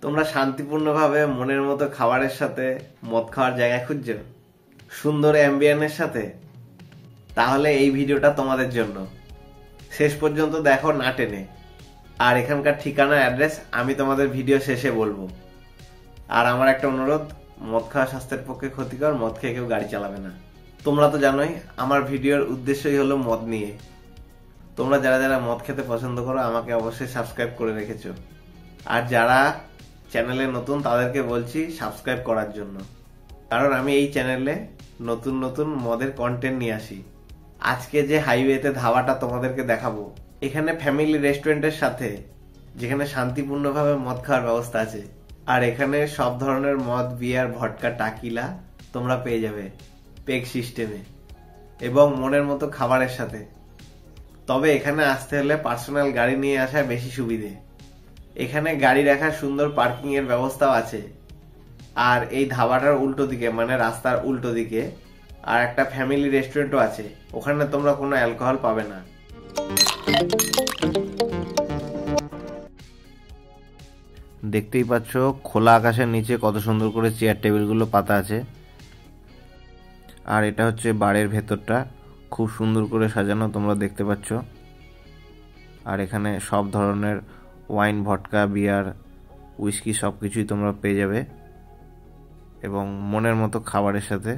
তোমরা শান্তিপূর্ণভাবে মনের মতো খাবারের সাথে মদ খাওয়ার জায়গা খুঁজছো, সুন্দর অ্যাম্বিয়েন্সের সাথে? তাহলে এই ভিডিওটা তোমাদের জন্য। শেষ পর্যন্ত দেখো না টেনে। আর এখানকার ঠিকানা, অ্যাড্রেস আমি তোমাদের ভিডিও শেষে বলবো। আর আমার একটা অনুরোধ, মদ খাওয়া স্বাস্থ্যের পক্ষে ক্ষতিকর, মদ খেয়ে কেউ গাড়ি চালাবে না। তোমরা তো জানোই আমার ভিডিওর উদ্দেশ্যই হলো মদ নিয়ে। তোমরা যারা যারা মদ খেতে পছন্দ করো আমাকে অবশ্যই সাবস্ক্রাইব করে রেখেছো। আর যারা চ্যানেলে নতুন তাদেরকে বলছি সাবস্ক্রাইব করার জন্য, কারণ আমি এই চ্যানেলে নতুন নতুন মদের কন্টেন্ট নিয়ে আসি। আজকে যে হাইওয়েতে ধাবাটা তোমাদেরকে দেখাবো, এখানে ফ্যামিলি রেস্টুরেন্টের সাথে, যেখানে শান্তিপূর্ণভাবে মদ খাওয়ার ব্যবস্থা আছে। আর এখানে সব ধরনের মদ, বিয়ার, ভডকা, টাকিলা তোমরা পেয়ে যাবে পেগ সিস্টেমে এবং মনের মতো খাবারের সাথে। তবে এখানে আসতে হলে পার্সোনাল গাড়ি নিয়ে আসা বেশি সুবিধে। এখানে গাড়ি রাখার সুন্দর পার্কিং এর ব্যবস্থাও আছে। আর এই ধাবাটার উল্টো দিকে, মানে রাস্তার উল্টো দিকে, আর একটা ফ্যামিলি রেস্টুরেন্টও আছে। ওখানে তোমরা কোনো অ্যালকোহল পাবে না। দেখতেই পাচ্ছ খোলা আকাশের নিচে কত সুন্দর করে চেয়ার টেবিলগুলো পাতা আছে। আর এটা হচ্ছে বারের ভেতরটা, খুব সুন্দর করে সাজানো, তোমরা দেখতে পাচ্ছ। আর এখানে সব ধরনের ওয়াইন, ভডকা, বিয়ার, উইস্কি সব কিছুই তোমরা পেয়ে যাবে এবং মনের মতো খাবারের সাথে।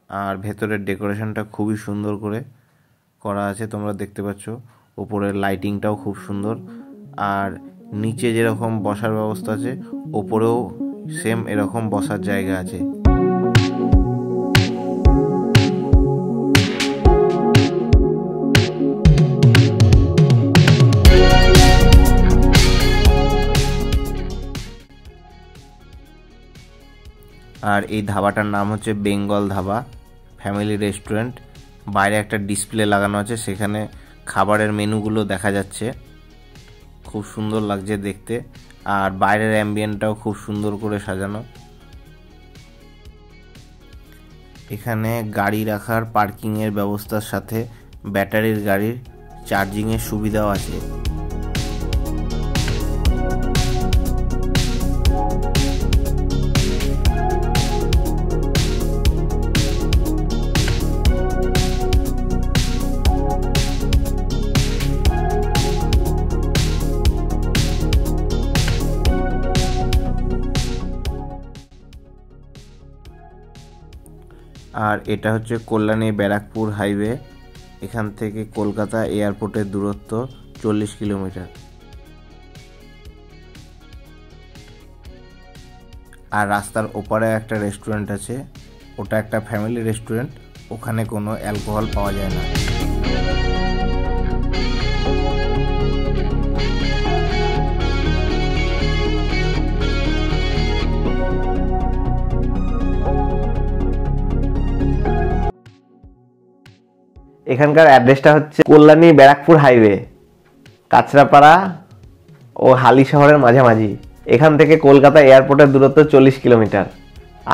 আর ভেতরের ডেকোরেশনটা খুবই সুন্দর করে করা আছে, তোমরা দেখতে পাচ্ছ। উপরের লাইটিংটাও খুব সুন্দর। আর নিচে যেরকম বসার ব্যবস্থা আছে, ওপরেও সেম এরকম বসার জায়গা আছে। আর এই ধাবাটার নাম হচ্ছে বেঙ্গল ধাবা ফ্যামিলি রেস্টুরেন্ট। বাইরে একটা ডিসপ্লে লাগানো আছে, সেখানে খাবারের মেনুগুলো দেখা যাচ্ছে। খুব সুন্দর লাগছে দেখতে। আর বাইরের অ্যাম্বিয়েন্টটাও খুব সুন্দর করে সাজানো। এখানে গাড়ি রাখার পার্কিংয়ের ব্যবস্থার সাথে ব্যাটারির গাড়ির চার্জিংয়ের সুবিধাও আছে। আর এটা হচ্ছে কল্যাণী ব্যারাকপুর হাইওয়ে। এখান থেকে কলকাতা এয়ারপোর্টের দূরত্ব 40 কিলোমিটার। আর রাস্তার ওপারে একটা রেস্টুরেন্ট আছে, ওটা একটা ফ্যামিলি রেস্টুরেন্ট। ওখানে কোনো অ্যালকোহল পাওয়া যায় না। এখানকার অ্যাড্রেসটা হচ্ছে কল্যাণী ব্যারাকপুর হাইওয়ে, কাঁচরাপাড়া ও হালি শহরের মাঝামাঝি। এখান থেকে কলকাতা এয়ারপোর্টের দূরত্ব 40 কিলোমিটার।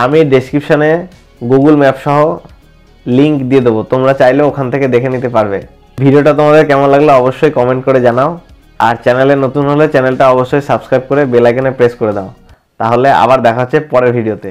আমি ডেসক্রিপশনে গুগল ম্যাপ সহ লিঙ্ক দিয়ে দেবো, তোমরা চাইলে ওখান থেকে দেখে নিতে পারবে। ভিডিওটা তোমাদের কেমন লাগলো অবশ্যই কমেন্ট করে জানাও। আর চ্যানেলে নতুন হলে চ্যানেলটা অবশ্যই সাবস্ক্রাইব করে বেল আইকনে প্রেস করে দাও। তাহলে আবার দেখা হচ্ছে পরের ভিডিওতে।